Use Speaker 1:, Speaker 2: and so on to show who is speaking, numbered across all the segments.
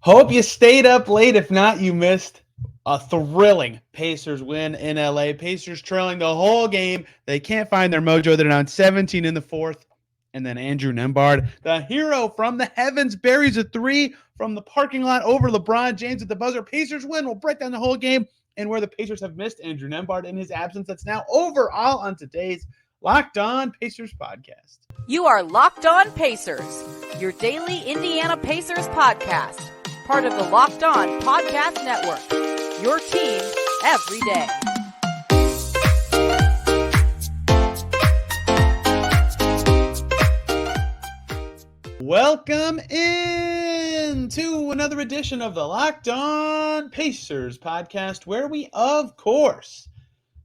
Speaker 1: Hope you stayed up late. If not, you missed a thrilling Pacers win in LA. Pacers trailing the whole game. They can't find their mojo. They're down 17 in the fourth. And then Andrew Nembhard, the hero from the heavens, buries a three from the parking lot over LeBron James at the buzzer. Pacers win. We'll break down the whole game and where the Pacers have missed Andrew Nembhard in his absence. That's now over all on today's Locked On Pacers podcast.
Speaker 2: You are Locked On Pacers, your daily Indiana Pacers podcast. Part of the Locked On Podcast Network, your team every day.
Speaker 1: Welcome in to another edition of the Locked On Pacers podcast, where we, of course,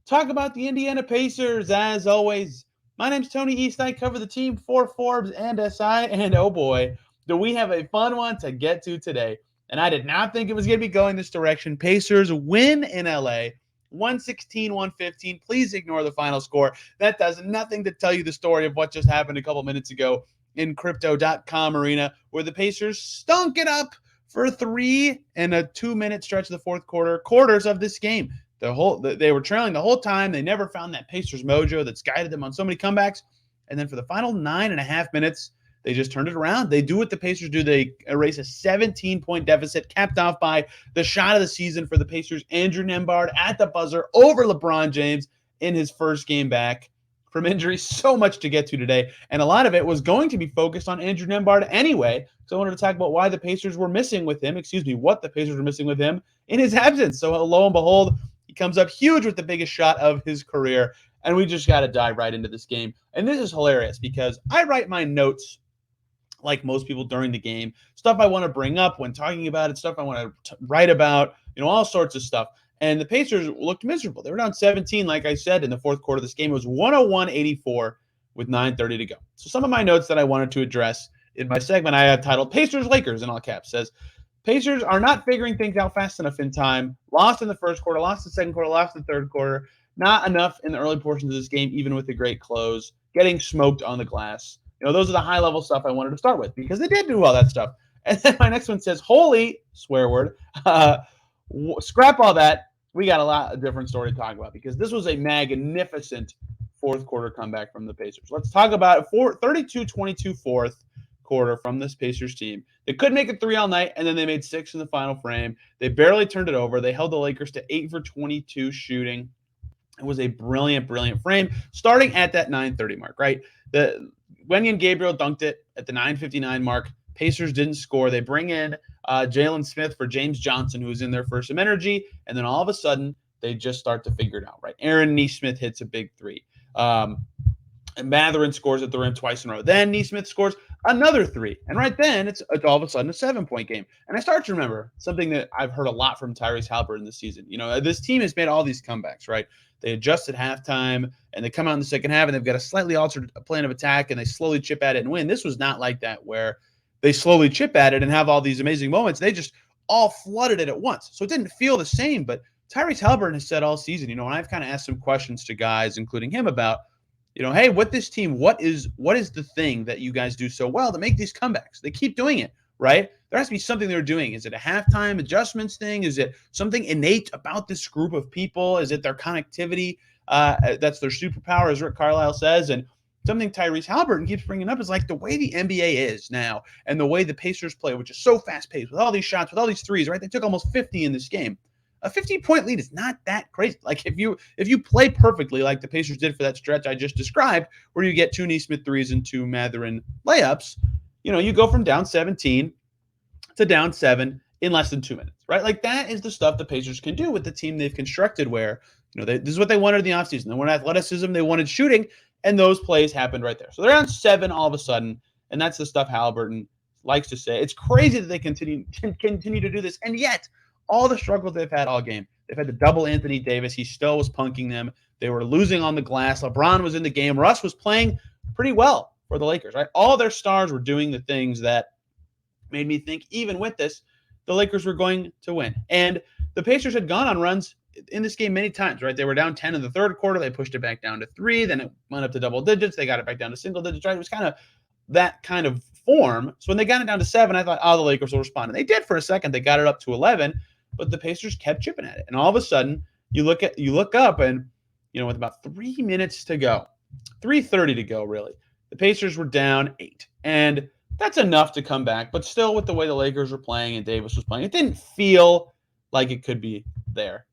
Speaker 1: talk about the Indiana Pacers. As always, my name's Tony East. I cover the team for Forbes and SI, and oh boy, do we have a fun one to get to today. And I did not think it was going to be going this direction. Pacers win in LA, 116-115. Please ignore the final score. That does nothing to tell you the story of what just happened a couple minutes ago in Crypto.com Arena, where the Pacers stunk it up for 3 and a 2-minute stretch of the fourth quarters of this game. They were trailing the whole time. They never found that Pacers mojo that's guided them on so many comebacks. And then for the final 9.5 minutes, they just turned it around. They do what the Pacers do. They erase a 17-point deficit, capped off by the shot of the season for the Pacers, Andrew Nembhard at the buzzer over LeBron James in his first game back from injury. So much to get to today. And a lot of it was going to be focused on Andrew Nembhard anyway. So I wanted to talk about what the Pacers were missing with him in his absence. So lo and behold, he comes up huge with the biggest shot of his career. And we just got to dive right into this game. And this is hilarious because I write my notes like most people during the game, stuff I want to bring up when talking about it, stuff I want to write about, all sorts of stuff. And the Pacers looked miserable. They were down 17, like I said, in the fourth quarter of this game. It was 101-84 with 9:30 to go. So some of my notes that I wanted to address in my segment I had titled Pacers-Lakers in all caps says, Pacers are not figuring things out fast enough in time. Lost in the first quarter, lost the second quarter, lost the third quarter. Not enough in the early portions of this game, even with the great close. Getting smoked on the glass. Those are the high-level stuff I wanted to start with because they did do all that stuff. And then my next one says, holy, swear word, scrap all that. We got a lot of different story to talk about because this was a magnificent fourth quarter comeback from the Pacers. Let's talk about 32-22 fourth quarter from this Pacers team. They couldn't make it 3 all night, and then they made 6 in the final frame. They barely turned it over. They held the Lakers to 8 for 22 shooting. It was a brilliant, brilliant frame starting at that 9:30 mark, right? Wenyen Gabriel dunked it at the 9:59 mark. Pacers didn't score. They bring in Jalen Smith for James Johnson, who was in there for some energy. And then all of a sudden, they just start to figure it out, right? Aaron Nesmith hits a big three. And Matherin scores at the rim twice in a row. Then Nesmith scores another 3. And right then, it's all of a sudden a 7-point game. And I start to remember something that I've heard a lot from Tyrese Haliburton this season. This team has made all these comebacks, right? They adjust at halftime, and they come out in the second half, and they've got a slightly altered plan of attack, and they slowly chip at it and win. This was not like that, where they slowly chip at it and have all these amazing moments. They just all flooded it at once. So it didn't feel the same, but Tyrese Haliburton has said all season, and I've kind of asked some questions to guys, including him, about, hey, what is the thing that you guys do so well to make these comebacks? They keep doing it, right? There has to be something they're doing. Is it a halftime adjustments thing? Is it something innate about this group of people? Is it their connectivity? That's their superpower, as Rick Carlisle says. And something Tyrese Haliburton keeps bringing up is like the way the NBA is now and the way the Pacers play, which is so fast-paced with all these shots, with all these threes, right? They took almost 50 in this game. A 15-point lead is not that crazy. Like if you play perfectly like the Pacers did for that stretch I just described, where you get 2 Nesmith threes and 2 Matherin layups, you go from down 17 to down 7 in less than 2 minutes, right? Like that is the stuff the Pacers can do with the team they've constructed where, this is what they wanted in the offseason. They wanted athleticism, they wanted shooting, and those plays happened right there. So they're down 7 all of a sudden, and that's the stuff Haliburton likes to say. It's crazy that they continue to do this, and yet all the struggles they've had all game. They've had to double Anthony Davis. He still was punking them. They were losing on the glass. LeBron was in the game. Russ was playing pretty well for the Lakers, right? All their stars were doing the things that made me think, even with this, the Lakers were going to win. And the Pacers had gone on runs in this game many times, right? They were down 10 in the third quarter. They pushed it back down to 3. Then it went up to double digits. They got it back down to single digits, right? It was kind of that kind of form. So when they got it down to 7, I thought, oh, the Lakers will respond. And they did for a second. They got it up to 11, but the Pacers kept chipping at it. And all of a sudden, you look up, and with about 3 minutes to go, 3:30 to go, really, the Pacers were down 8. And that's enough to come back. But still, with the way the Lakers were playing and Davis was playing, it didn't feel like it could be there.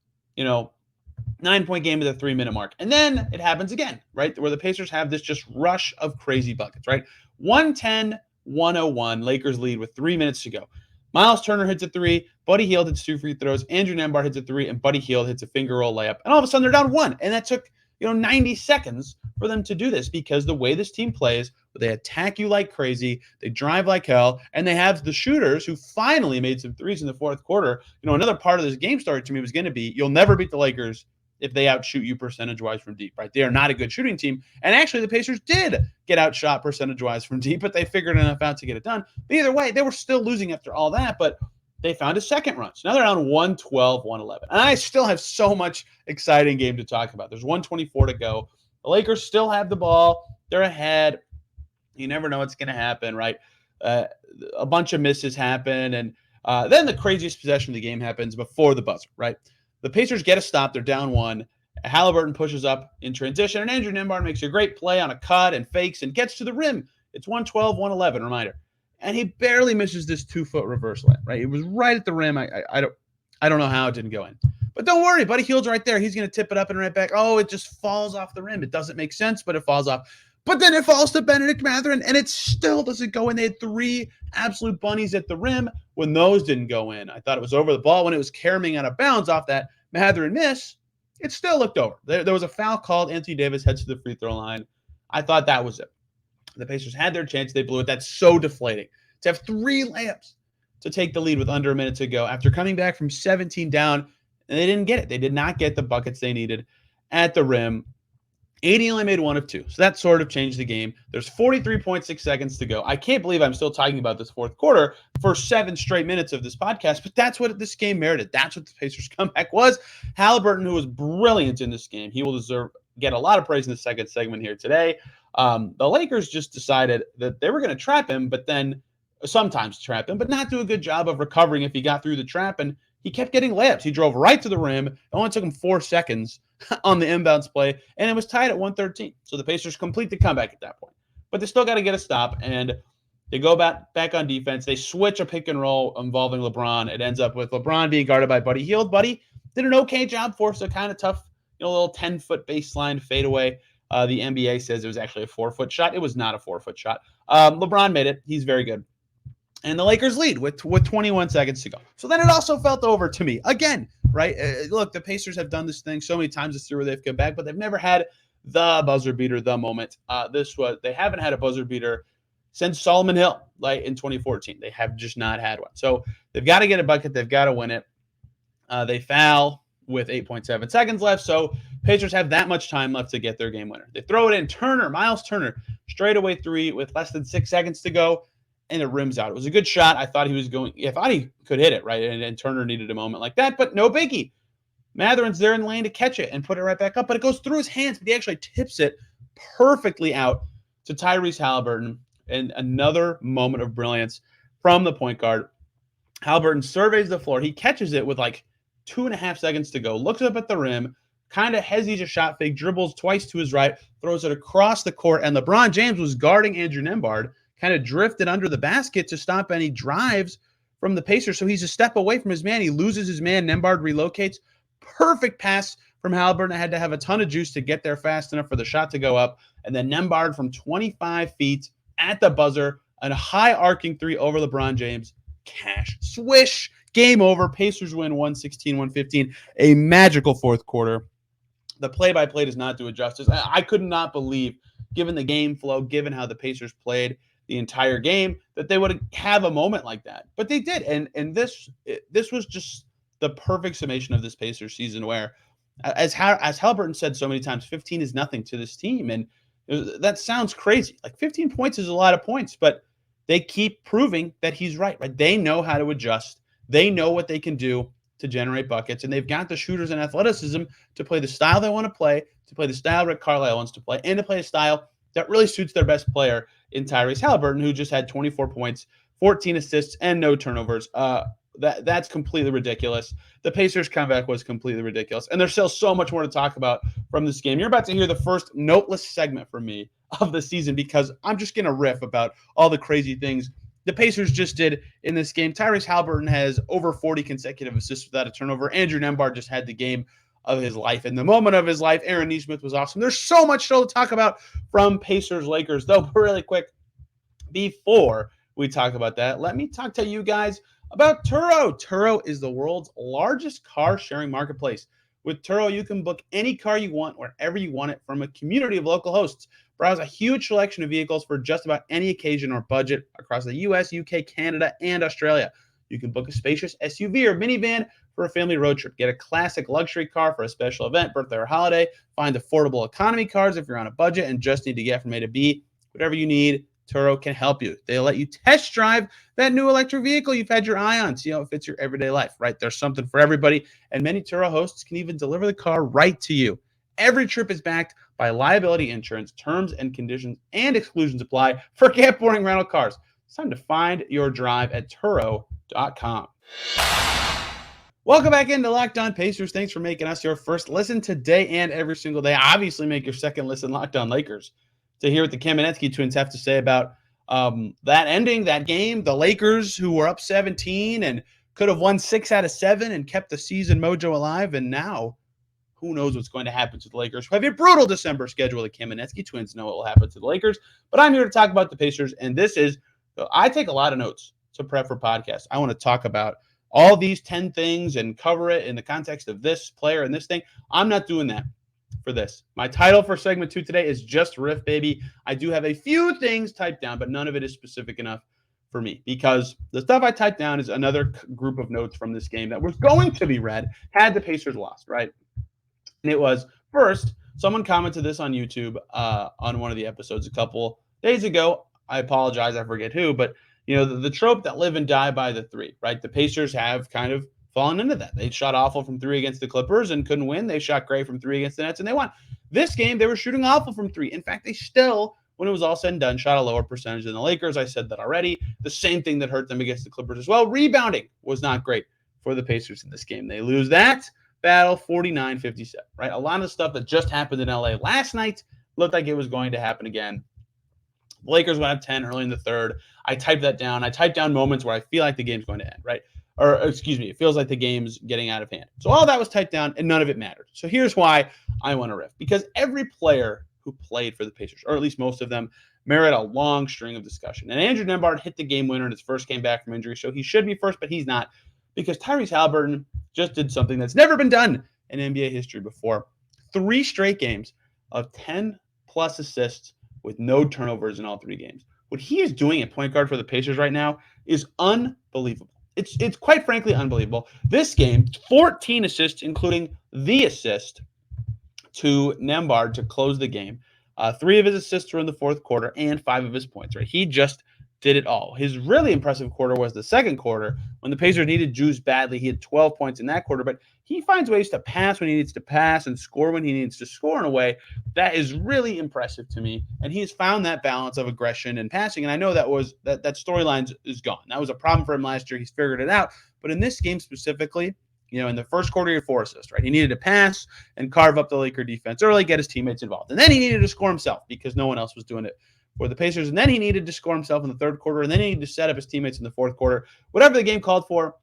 Speaker 1: 9-point game at the 3-minute mark. And then it happens again, right? Where the Pacers have this just rush of crazy buckets, right? 110-101, Lakers lead with 3 minutes to go. Miles Turner hits a 3, Buddy Hield hits 2 free throws, Andrew Nembhard hits a 3, and Buddy Hield hits a finger roll layup. And all of a sudden they're down 1. And that took, 90 seconds for them to do this, because the way this team plays, they attack you like crazy, they drive like hell, and they have the shooters who finally made some threes in the fourth quarter. Another part of this game story to me was going to be, you'll never beat the Lakers if they outshoot you percentage-wise from deep, right? They are not a good shooting team. And actually, the Pacers did get outshot percentage-wise from deep, but they figured enough out to get it done. But either way, they were still losing after all that, but they found a second run. So now they're on 112-111. And I still have so much exciting game to talk about. There's 124 to go. The Lakers still have the ball. They're ahead. You never know what's going to happen, right? A bunch of misses happen, and then the craziest possession of the game happens before the buzzer, right? The Pacers get a stop. They're down 1. Haliburton pushes up in transition, and Andrew Nembhard makes a great play on a cut and fakes and gets to the rim. It's 112-111, reminder. And he barely misses this 2-foot reverse layup, right? It was right at the rim. I don't know how it didn't go in. But don't worry, Buddy Hield's right there. He's going to tip it up and right back. Oh, it just falls off the rim. It doesn't make sense, but it falls off. But then it falls to Benedict Matherin, and it still doesn't go in. They had 3 absolute bunnies at the rim when those didn't go in. I thought it was over the ball when it was carrying out of bounds off that Matherin miss. It still looked over. There was a foul called. Anthony Davis heads to the free throw line. I thought that was it. The Pacers had their chance. They blew it. That's so deflating. To have 3 layups to take the lead with under a minute to go after coming back from 17 down, and they didn't get it. They did not get the buckets they needed at the rim. 80 only made 1 of 2. So that sort of changed the game. There's 43.6 seconds to go. I can't believe I'm still talking about this fourth quarter for 7 straight minutes of this podcast, but that's what this game merited. That's what the Pacers' comeback was. Haliburton, who was brilliant in this game, he will get a lot of praise in the second segment here today. The Lakers just decided that they were going to trap him, but then sometimes trap him, but not do a good job of recovering if he got through the trap, and he kept getting layups. He drove right to the rim. It only took him 4 seconds on the inbounds play, and it was tied at 113. So the Pacers complete the comeback at that point. But they still got to get a stop, and they go back on defense. They switch a pick and roll involving LeBron. It ends up with LeBron being guarded by Buddy Hield. Buddy did an okay job for us, a kind of tough, little 10-foot baseline fadeaway. The NBA says it was actually a 4-foot shot. It was not a 4-foot shot. LeBron made it. He's very good. And the Lakers lead with 21 seconds to go. So then it also felt over to me. Again, right? Look, the Pacers have done this thing so many times this year where they've come back, but they've never had the buzzer beater, the moment. They haven't had a buzzer beater since Solomon Hill, like in 2014. They have just not had one. So they've got to get a bucket. They've got to win it. They foul with 8.7 seconds left. So Pacers have that much time left to get their game winner. They throw it in. Miles Turner, straightaway 3 with less than 6 seconds to go. And it rims out. It was a good shot. I thought he could hit it, right? And Turner needed a moment like that, but no biggie. Matherin's there in the lane to catch it and put it right back up, but it goes through his hands, but he actually tips it perfectly out to Tyrese Haliburton. And another moment of brilliance from the point guard. Haliburton surveys the floor. He catches it with like 2.5 seconds to go, looks up at the rim, kind of hesitates a shot fake, dribbles twice to his right, throws it across the court, and LeBron James was guarding Andrew Nembhard, kind of drifted under the basket to stop any drives from the Pacers. So he's a step away from his man. He loses his man. Nembhard relocates. Perfect pass from Haliburton. I had to have a ton of juice to get there fast enough for the shot to go up. And then Nembhard from 25 feet at the buzzer, and a high arcing 3 over LeBron James. Cash. Swish. Game over. Pacers win 116-115. A magical fourth quarter. The play-by-play does not do it justice. I could not believe, given the game flow, given how the Pacers played the entire game, that they would have a moment like that. But they did. And this was just the perfect summation of this Pacers season, where, as Haliburton said so many times, 15 is nothing to this team. And that sounds crazy. Like 15 points is a lot of points, but they keep proving that he's right? They know how to adjust. They know what they can do to generate buckets, and they've got the shooters and athleticism to play the style they want to play the style Rick Carlisle wants to play, and to play a style that really suits their best player in Tyrese Haliburton, who just had 24 points, 14 assists, and no turnovers. That's completely ridiculous. The Pacers' comeback was completely ridiculous. And there's still so much more to talk about from this game. You're about to hear the first noteless segment from me of the season because I'm just going to riff about all the crazy things the Pacers just did in this game. Tyrese Haliburton has over 40 consecutive assists without a turnover. Andrew Nembhard just had the game of his life. In the moment of his life, Aaron Nesmith was awesome. There's so much still to talk about from Pacers-Lakers, though, really quick, before we talk about that, let me talk to you guys about Turo. Turo is the world's largest car-sharing marketplace. With Turo, you can book any car you want wherever you want it from a community of local hosts. Browse a huge selection of vehicles for just about any occasion or budget across the US, UK, Canada, and Australia. You can book a spacious SUV or minivan for a family road trip. Get a classic luxury car for a special event, birthday, or holiday. Find affordable economy cars if you're on a budget and just need to get from A to B. Whatever you need, Turo can help you. They'll let you test drive that new electric vehicle you've had your eye on. See how it fits your everyday life, right? There's something for everybody, and many Turo hosts can even deliver the car right to you. Every trip is backed by liability insurance. Terms and conditions and exclusions apply. Forget boring rental cars. It's time to find your drive at Turo.com. Welcome back into Locked On Pacers. Thanks for making us your first listen today and every single day. Obviously, make your second listen Locked On Lakers to hear what the Kamenetsky twins have to say about that ending, that game. The Lakers, who were up 17 and could have won 6 out of 7 and kept the season mojo alive. And now, who knows what's going to happen to the Lakers, who have a brutal December schedule. The Kamenetsky twins know what will happen to the Lakers. But I'm here to talk about the Pacers, and this is – I take a lot of notes to prep for podcasts. I want to talk about all these 10 things and cover it in the context of this player and this thing. I'm not doing that for this. My title for segment 2 today is just Riff, baby. I do have a few things typed down, but none of it is specific enough for me because the stuff I typed down is another group of notes from this game that was going to be read had the Pacers lost, right? And it was, first, someone commented this on YouTube on one of the episodes a couple days ago. I apologize, I forget who, but you know, the trope that live and die by the three, right? The Pacers have kind of fallen into that. They shot awful from 3 against the Clippers and couldn't win. They shot great from 3 against the Nets and they won. This game, they were shooting awful from 3. In fact, they still, when it was all said and done, shot a lower percentage than the Lakers. I said that already. The same thing that hurt them against the Clippers as well. Rebounding was not great for the Pacers in this game. They lose that battle 49-57, right? A lot of stuff that just happened in LA last night looked like it was going to happen again. The Lakers went up 10 early in the third. I typed that down. I typed down moments where I feel like the game's going to end, right? Or excuse me, it feels like the game's getting out of hand. So all that was typed down and none of it mattered. So here's why I want to riff. Because every player who played for the Pacers, or at least most of them, merit a long string of discussion. And Andrew Nembhard hit the game winner in his first game back from injury. So he should be first, but he's not. Because Tyrese Haliburton just did something that's never been done in NBA history before. 3 straight games of 10-plus assists with no turnovers in all 3 games. What he is doing at point guard for the Pacers right now is unbelievable. It's quite frankly unbelievable. This game, 14 assists, including the assist to Nembhard to close the game. 3 of his assists were in the fourth quarter and 5 of his points, right? He just did it all. His really impressive quarter was the second quarter when the Pacers needed juice badly. He had 12 points in that quarter, but he finds ways to pass when he needs to pass and score when he needs to score in a way that is really impressive to me. And he's found that balance of aggression and passing. And I know that storyline is gone. That was a problem for him last year. He's figured it out. But in this game specifically, you know, in the first quarter, he had 4 assists, right? He needed to pass and carve up the Laker defense early, get his teammates involved. And then he needed to score himself because no one else was doing it for the Pacers. And then he needed to score himself in the third quarter. And then he needed to set up his teammates in the fourth quarter. Whatever the game called for,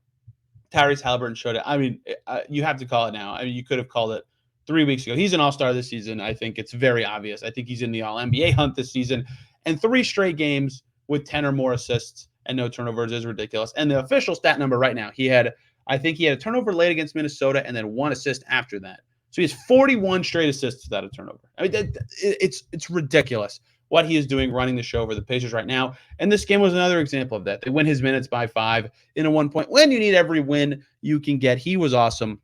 Speaker 1: Tyrese Haliburton showed it. I mean, you have to call it now. I mean, you could have called it 3 weeks ago. He's an all-star this season. I think it's very obvious. I think he's in the all-NBA hunt this season. And 3 straight games with 10 or more assists and no turnovers is ridiculous. And the official stat number right now, I think he had a turnover late against Minnesota and then 1 assist after that. So he has 41 straight assists without a turnover. I mean, it's ridiculous what he is doing running the show for the Pacers right now. And this game was another example of that. They win his minutes by 5 in a 1-point win. You need every win you can get. He was awesome.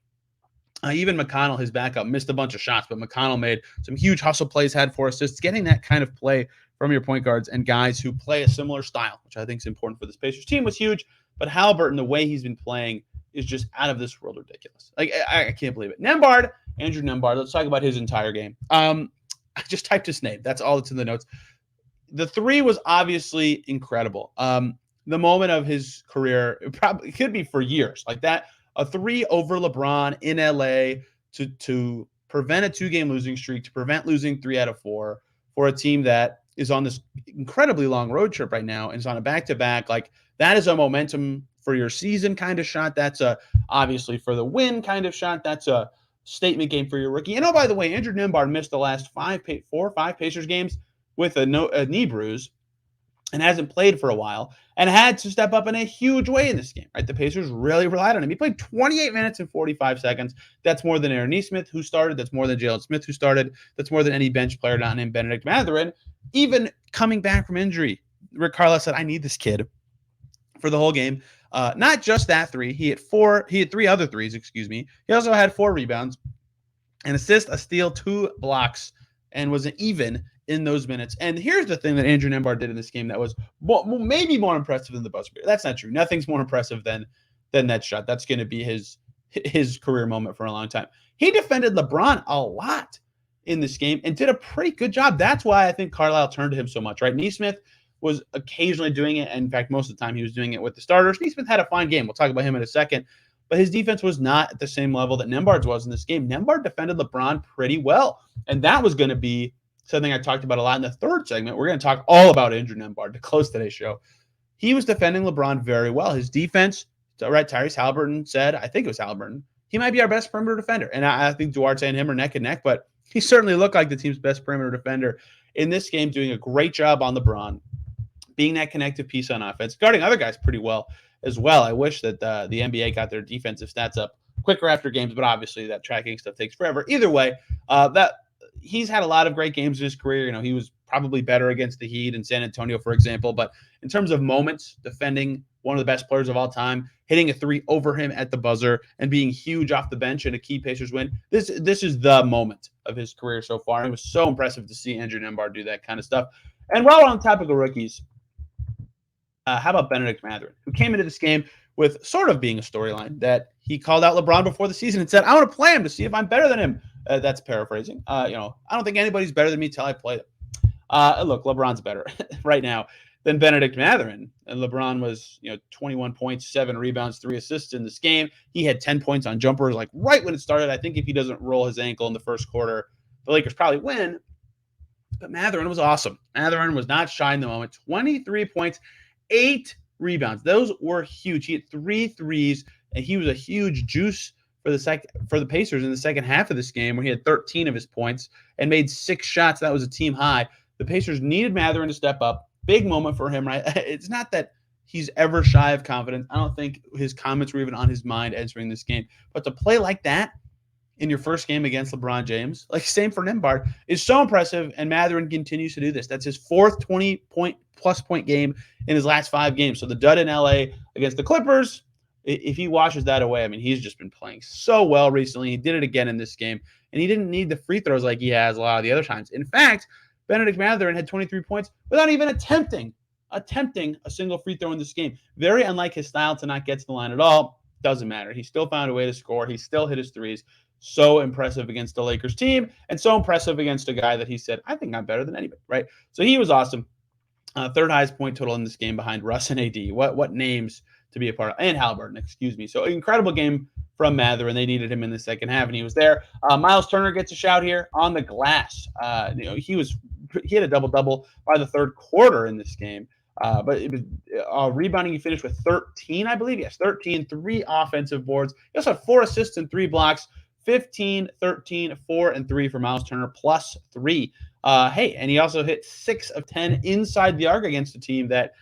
Speaker 1: Even McConnell, his backup, missed a bunch of shots, but McConnell made some huge hustle plays, had 4 assists. Getting that kind of play from your point guards and guys who play a similar style, which I think is important for this Pacers team, was huge. But Haliburton, the way he's been playing is just out of this world ridiculous. Like, I can't believe it. Andrew Nembhard, let's talk about his entire game. I just typed his name. That's all that's in the notes. the three was obviously incredible. The moment of his career, it probably could be for years like that. A three over LeBron in LA to prevent a 2-game losing streak, to prevent losing 3 out of 4 for a team that is on this incredibly long road trip right now and is on a back-to-back. Like, that is a momentum for your season kind of shot. That's a obviously for the win kind of shot. That's a statement game for your rookie. And oh, by the way, Andrew Nembhard missed the last 4 or 5 Pacers games with a knee bruise and hasn't played for a while and had to step up in a huge way in this game, right? The Pacers really relied on him. He played 28 minutes and 45 seconds. That's more than Aaron Nesmith, who started. That's more than Jalen Smith, who started. That's more than any bench player not named Benedict Matherin. Even coming back from injury, Rick Carlisle said, I need this kid for the whole game. Not just that three. He had 3 other threes, excuse me. He also had 4 rebounds, an assist, a steal, 2 blocks, and was even in those minutes. And here's the thing that Andrew Nembhard did in this game that was maybe more impressive than the buzzer beater. That's not true. Nothing's more impressive than that shot. That's going to be his career moment for a long time. He defended LeBron a lot in this game and did a pretty good job. That's why I think Carlisle turned to him so much, right? Nesmith was occasionally doing it. And in fact, most of the time he was doing it with the starters. Nesmith had a fine game. We'll talk about him in a second. But his defense was not at the same level that Nembhard's was in this game. Nembhard defended LeBron pretty well. And that was going to be something I talked about a lot in the third segment. We're going to talk all about Andrew Nembhard to close today's show. He was defending LeBron very well. His defense, right, Tyrese Haliburton said, I think it was Haliburton, he might be our best perimeter defender. And I think Duarte and him are neck and neck, but he certainly looked like the team's best perimeter defender in this game, doing a great job on LeBron, being that connective piece on offense, guarding other guys pretty well as well. I wish that the NBA got their defensive stats up quicker after games, but obviously that tracking stuff takes forever. Either way, that he's had a lot of great games in his career. You know, he was probably better against the Heat and San Antonio, for example. But in terms of moments, defending one of the best players of all time, hitting a 3 over him at the buzzer, and being huge off the bench in a key Pacers win, this is the moment of his career so far. It was so impressive to see Andrew Nembhard do that kind of stuff. And while we're on the topic of rookies, how about Benedict Matherin, who came into this game with sort of being a storyline that he called out LeBron before the season and said, I want to play him to see if I'm better than him. That's paraphrasing. I don't think anybody's better than me till I play them. Look, LeBron's better right now than Benedict Matherin. And LeBron was, 21 points, 7 rebounds, 3 assists in this game. He had 10 points on jumpers, like right when it started. I think if he doesn't roll his ankle in the first quarter, the Lakers probably win. But Matherin was awesome. Matherin was not shy in the moment. 23 points, 8 rebounds. Those were huge. He had 3 threes, and he was a huge juice for the Pacers in the second half of this game, where he had 13 of his points and made 6 shots. That was a team high. The Pacers needed Matherin to step up. Big moment for him, right? It's not that he's ever shy of confidence. I don't think his comments were even on his mind entering this game. But to play like that in your first game against LeBron James, like same for Nembhard, is so impressive, and Matherin continues to do this. That's his 4th 20-plus point game in his last 5 games. So the dud in LA against the Clippers, if he washes that away, I mean, he's just been playing so well recently. He did it again in this game, and he didn't need the free throws like he has a lot of the other times. In fact, Benedict Matherin had 23 points without even attempting a single free throw in this game. Very unlike his style to not get to the line at all. Doesn't matter. He still found a way to score. He still hit his threes. So impressive against the Lakers team, and so impressive against a guy that he said, I think I'm better than anybody, right? So he was awesome. Third highest point total in this game behind Russ and AD. What names to be a part of, and Haliburton, excuse me. So incredible game from Matherin. They needed him in the second half, and he was there. Miles Turner gets a shout here on the glass. He had a double-double by the third quarter in this game. But it was rebounding. He finished with 13, I believe. Yes, 13, 3 offensive boards. He also had 4 assists and 3 blocks. 15, 13, 4, and 3 for Miles Turner, plus 3. And he also hit 6 of 10 inside the arc against a team that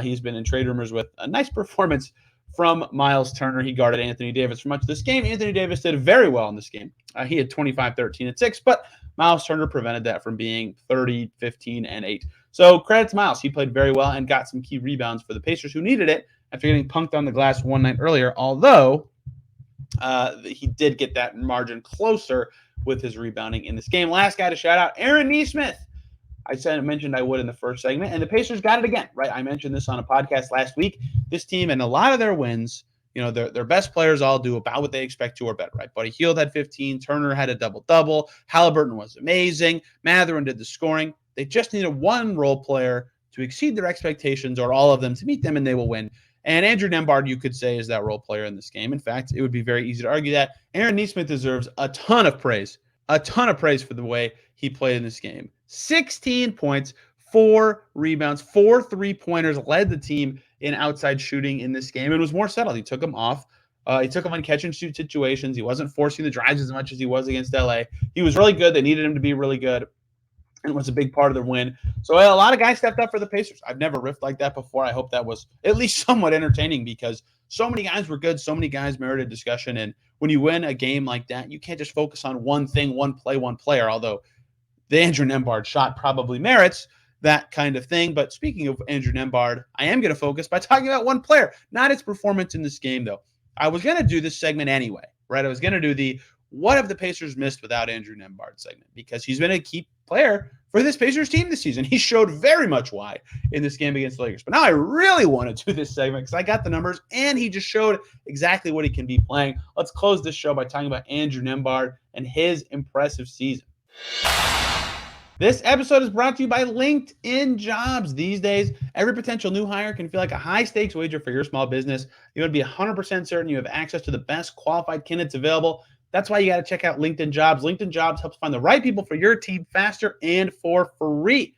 Speaker 1: he's been in trade rumors with. A nice performance from Miles Turner. He guarded Anthony Davis for much of this game. Anthony Davis did very well in this game. He had 25, 13, and 6, but Miles Turner prevented that from being 30, 15, and 8. So credit to Miles. He played very well and got some key rebounds for the Pacers, who needed it after getting punked on the glass one night earlier, although he did get that margin closer with his rebounding in this game. Last guy to shout out, Aaron Nesmith. I mentioned I would in the first segment, and the Pacers got it again, right? I mentioned this on a podcast last week. This team and a lot of their wins, their best players all do about what they expect to or better, right? Buddy Hield had 15. Turner had a double-double. Haliburton was amazing. Matherin did the scoring. They just needed one role player to exceed their expectations or all of them to meet them, and they will win. And Andrew Nembhard, you could say, is that role player in this game. In fact, it would be very easy to argue that. Aaron Nesmith deserves a ton of praise for the way he played in this game. 16 points, 4 rebounds, 4 3-pointers, led the team in outside shooting in this game, and was more settled. He took him off. He took him on catch-and-shoot situations. He wasn't forcing the drives as much as he was against LA. He was really good. They needed him to be really good, and was a big part of their win. So a lot of guys stepped up for the Pacers. I've never riffed like that before. I hope that was at least somewhat entertaining because so many guys were good. So many guys merited discussion. And when you win a game like that, you can't just focus on one thing, one play, one player, although the Andrew Nembhard shot probably merits that kind of thing. But speaking of Andrew Nembhard, I am going to focus by talking about one player, not its performance in this game, though. I was going to do this segment anyway, right? I was going to do the what have the Pacers missed without Andrew Nembhard segment because he's been a key player for this Pacers team this season. He showed very much why in this game against the Lakers. But now I really want to do this segment because I got the numbers and he just showed exactly what he can be playing. Let's close this show by talking about Andrew Nembhard and his impressive season. This episode is brought to you by LinkedIn Jobs. These days, every potential new hire can feel like a high-stakes wager for your small business. You want to be 100% certain you have access to the best qualified candidates available. That's why you got to check out LinkedIn Jobs. LinkedIn Jobs helps find the right people for your team faster and for free.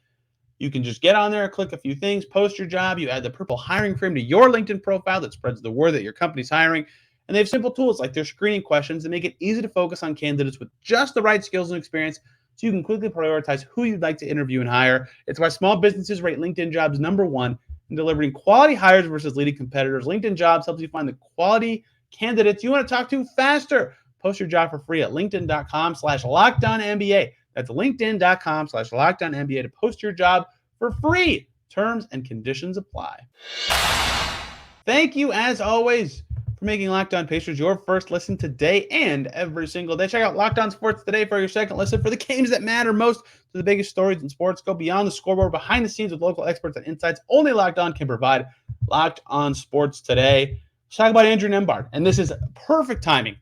Speaker 1: You can just get on there, click a few things, post your job. You add the purple hiring frame to your LinkedIn profile that spreads the word that your company's hiring. And they have simple tools like their screening questions that make it easy to focus on candidates with just the right skills and experience so you can quickly prioritize who you'd like to interview and hire. It's why small businesses rate LinkedIn Jobs #1 in delivering quality hires versus leading competitors. LinkedIn Jobs helps you find the quality candidates you want to talk to faster. Post your job for free at linkedin.com/LockedOnNBA. That's linkedin.com/LockedOnNBA to post your job for free. Terms and conditions apply. Thank you, as always, for making Locked On Pacers your first listen today and every single day. Check out Locked On Sports Today for your second listen for the games that matter most to the biggest stories in sports. Go beyond the scoreboard, behind the scenes with local experts and insights only Locked On can provide. Locked On Sports Today. Let's talk about Andrew Nembhard, and this is perfect timing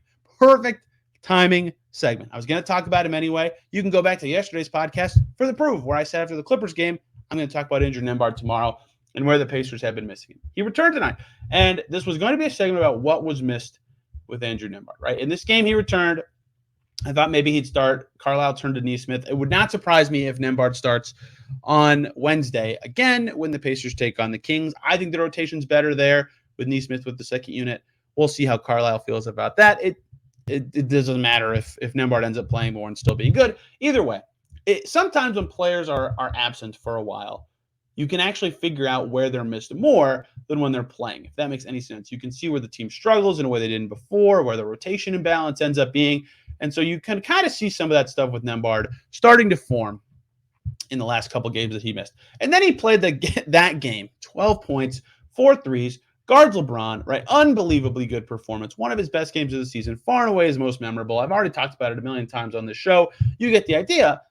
Speaker 1: segment. I was going to talk about him anyway. You can go back to yesterday's podcast for the proof where I said after the Clippers game, I'm going to talk about Andrew Nembhard tomorrow and where the Pacers have been missing him. He returned tonight, and this was going to be a segment about what was missed with Andrew Nembhard, right? In this game, he returned. I thought maybe he'd start. Carlisle turned to Nesmith. It would not surprise me if Nembhard starts on Wednesday again when the Pacers take on the Kings. I think the rotation's better there with Nesmith with the second unit. We'll see how Carlisle feels about that. It doesn't matter if Nembhard ends up playing more and still being good. Either way, sometimes when players are absent for a while, you can actually figure out where they're missed more than when they're playing, if that makes any sense. You can see where the team struggles in a way they didn't before, where the rotation imbalance ends up being. And so you can kind of see some of that stuff with Nembhard starting to form in the last couple games that he missed. And then he played that game, 12 points, 4 threes, guards LeBron, right? Unbelievably good performance. One of his best games of the season, far and away his most memorable. I've already talked about it a million times on this show. You get the idea.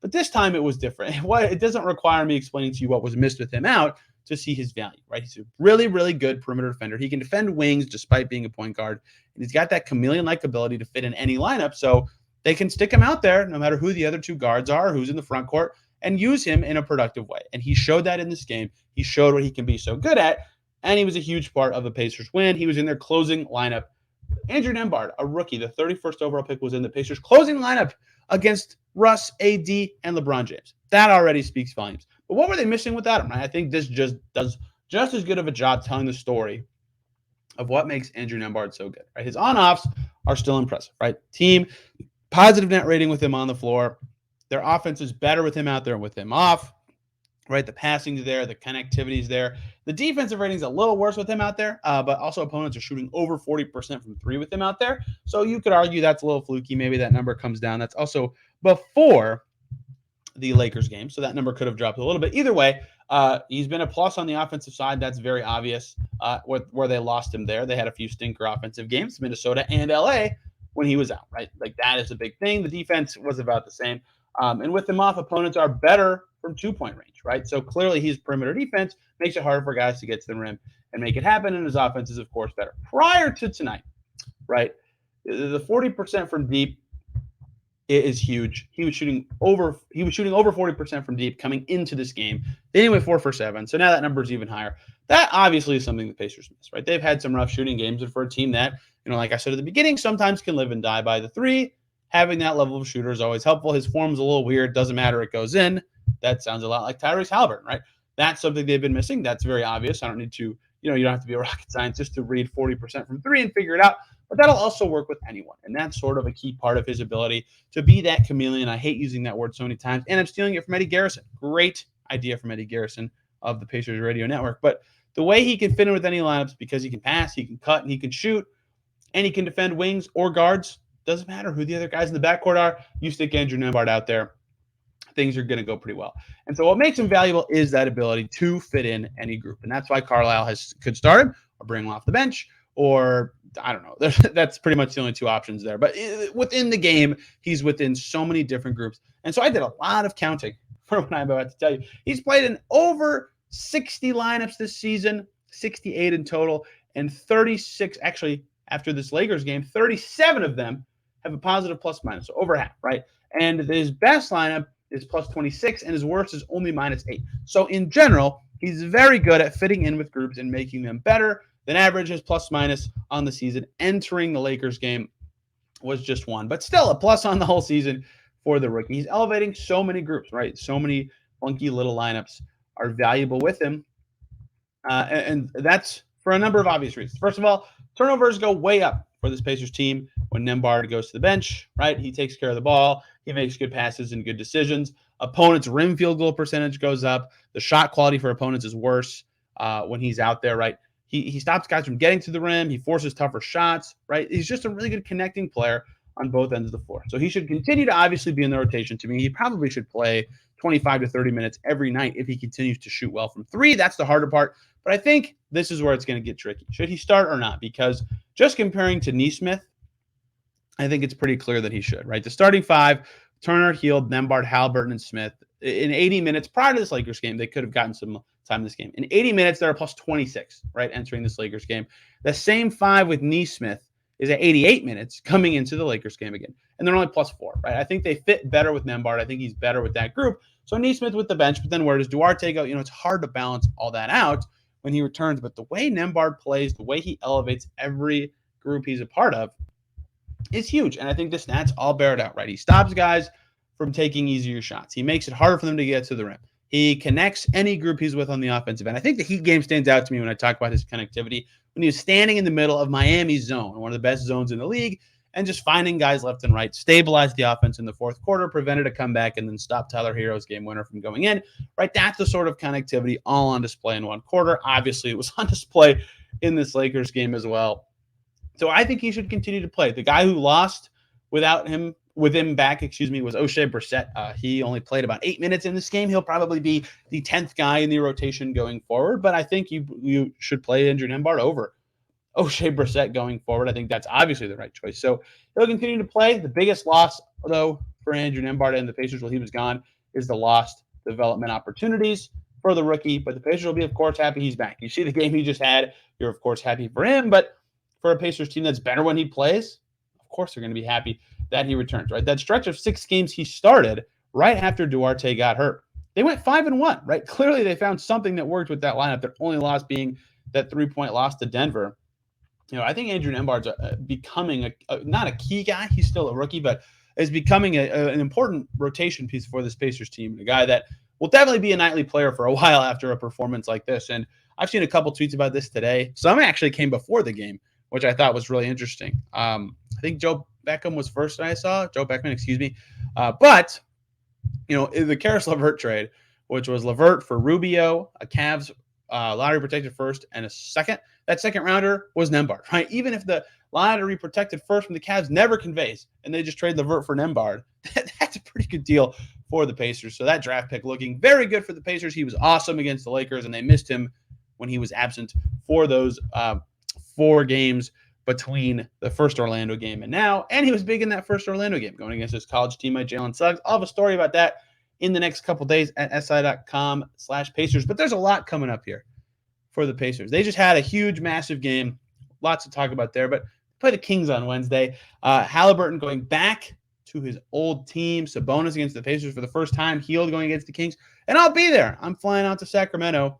Speaker 1: But this time it was different. It doesn't require me explaining to you what was missed with him out to see his value, right? He's a really, really good perimeter defender. He can defend wings despite being a point guard. And he's got that chameleon-like ability to fit in any lineup. So they can stick him out there no matter who the other two guards are, who's in the front court, and use him in a productive way. And he showed that in this game. He showed what he can be so good at. And he was a huge part of the Pacers win. He was in their closing lineup. Andrew Nembhard, a rookie, the 31st overall pick, was in the Pacers' closing lineup against Russ, AD, and LeBron James. That already speaks volumes. But what were they missing without him? Right? I think this just does just as good of a job telling the story of what makes Andrew Nembhard so good. Right? His on-offs are still impressive. Right? Team, positive net rating with him on the floor. Their offense is better with him out there and with him off. Right? The passing's there. The connectivity's there. The defensive rating's a little worse with him out there, but also opponents are shooting over 40% from three with him out there. So you could argue that's a little fluky. Maybe that number comes down. That's also before the Lakers game, so that number could have dropped a little bit. Either way, he's been a plus on the offensive side. That's very obvious where they lost him there. They had a few stinker offensive games, Minnesota and LA, when he was out, right? Like that is a big thing. The defense was about the same. And with him off, opponents are better from 2-point range, right? So clearly his perimeter defense makes it harder for guys to get to the rim and make it happen. And his offense is, of course, better. Prior to tonight, right, the 40% from deep is huge. He was shooting over 40% from deep coming into this game. They went 4 for 7. So now that number is even higher. That obviously is something the Pacers miss, right? They've had some rough shooting games, and for a team that, like I said at the beginning, sometimes can live and die by the three, having that level of shooter is always helpful. His form's a little weird. Doesn't matter. It goes in. That sounds a lot like Tyrese Haliburton, right? That's something they've been missing. That's very obvious. I don't need to, you don't have to be a rocket scientist to read 40% from three and figure it out. But that'll also work with anyone. And that's sort of a key part of his ability to be that chameleon. I hate using that word so many times. And I'm stealing it from Eddie Garrison. Great idea from Eddie Garrison of the Pacers Radio Network. But the way he can fit in with any lineups, because he can pass, he can cut, and he can shoot, and he can defend wings or guards, doesn't matter who the other guys in the backcourt are. You stick Andrew Nembhard out there, things are going to go pretty well. And so what makes him valuable is that ability to fit in any group. And that's why Carlisle could start him or bring him off the bench, or I don't know. That's pretty much the only two options there. But within the game, he's within so many different groups. And so I did a lot of counting for what I'm about to tell you. He's played in over 60 lineups this season, 68 in total, and 36, actually, after this Lakers game, 37 of them have a positive plus minus, so over half, right? And his best lineup is plus 26, and his worst is only minus 8. So in general, he's very good at fitting in with groups and making them better than average. His plus minus on the season entering the Lakers game was just 1, but still a plus on the whole season for the rookie. He's elevating so many groups, right? So many funky little lineups are valuable with him. And that's for a number of obvious reasons. First of all, turnovers go way up for this Pacers team when Nembhard goes to the bench, right? He takes care of the ball. He makes good passes and good decisions. Opponents' rim field goal percentage goes up. The shot quality for opponents is worse when he's out there, right? He stops guys from getting to the rim. He forces tougher shots, right? He's just a really good connecting player on both ends of the floor. So he should continue to obviously be in the rotation. To me, he probably should play 25 to 30 minutes every night if he continues to shoot well from three. That's the harder part. But I think this is where it's going to get tricky. Should he start or not? Because just comparing to Nesmith, I think it's pretty clear that he should, right? The starting five, Turner, Hield, Nembhard, Haliburton, and Smith. In 80 minutes prior to this Lakers game, they could have gotten some time in this game. In 80 minutes, they're plus 26, right, entering this Lakers game. The same five with Nesmith is at 88 minutes coming into the Lakers game again. And they're only plus 4, right? I think they fit better with Nembhard. I think he's better with that group. So Nesmith with the bench, but then where does Duarte go? It's hard to balance all that out when he returns. But the way Nembhard plays, the way he elevates every group he's a part of is huge. And I think the stats all bear it out, right? He stops guys from taking easier shots. He makes it harder for them to get to the rim. He connects any group he's with on the offensive end. I think the Heat game stands out to me when I talk about his connectivity, when he was standing in the middle of Miami's zone, one of the best zones in the league, and just finding guys left and right, stabilized the offense in the fourth quarter, prevented a comeback, and then stopped Tyler Hero's game winner from going in, right? That's the sort of connectivity all on display in one quarter. Obviously, it was on display in this Lakers game as well. So I think he should continue to play. The guy who lost with him back, was Oshae Brissett. He only played about 8 minutes in this game. He'll probably be the 10th guy in the rotation going forward, but I think you should play Andrew Nembhard over Oshae Brissett going forward. I think that's obviously the right choice. So he'll continue to play. The biggest loss, though, for Andrew Nembhard and the Pacers while he was gone is the lost development opportunities for the rookie. But the Pacers will be, of course, happy he's back. You see the game he just had. You're, of course, happy for him. But for a Pacers team that's better when he plays, of course they're going to be happy that he returns, right? That stretch of 6 games he started right after Duarte got hurt, they went 5-1, right? Clearly they found something that worked with that lineup. Their only loss being that 3-point loss to Denver. I think Andrew Nembhard's becoming not a key guy. He's still a rookie, but is becoming an important rotation piece for this Pacers team. A guy that will definitely be a nightly player for a while after a performance like this. And I've seen a couple tweets about this today. Some actually came before the game, which I thought was really interesting. I think Joe Beckham was first that I saw. Joe Beckman, excuse me. But the Caris LeVert trade, which was LeVert for Rubio, a Cavs lottery protected first, and a second. That second rounder was Nembhard, right? Even if the lottery protected first from the Cavs never conveys, and they just trade LeVert for Nembhard, that's a pretty good deal for the Pacers. So that draft pick looking very good for the Pacers. He was awesome against the Lakers, and they missed him when he was absent for those 4 games between the first Orlando game and now. And he was big in that first Orlando game going against his college teammate, Jalen Suggs. I'll have a story about that in the next couple days at si.com/Pacers. But there's a lot coming up here for the Pacers. They just had a huge, massive game. Lots to talk about there. But play the Kings on Wednesday. Haliburton going back to his old team. Sabonis against the Pacers for the first time, Hield going against the Kings. And I'll be there. I'm flying out to Sacramento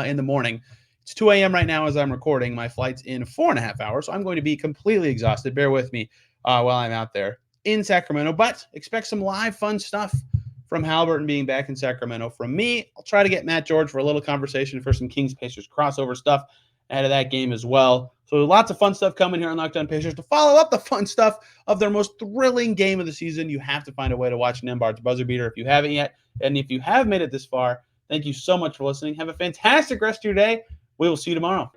Speaker 1: in the morning. It's 2 a.m. right now as I'm recording. My flight's in 4.5 hours, so I'm going to be completely exhausted. Bear with me while I'm out there in Sacramento. But expect some live fun stuff from Haliburton being back in Sacramento. From me, I'll try to get Matt George for a little conversation for some Kings-Pacers crossover stuff out of that game as well. So lots of fun stuff coming here on Locked On Pacers. To follow up the fun stuff of their most thrilling game of the season, you have to find a way to watch Nembhard's buzzer beater if you haven't yet. And if you have made it this far, thank you so much for listening. Have a fantastic rest of your day. We will see you tomorrow.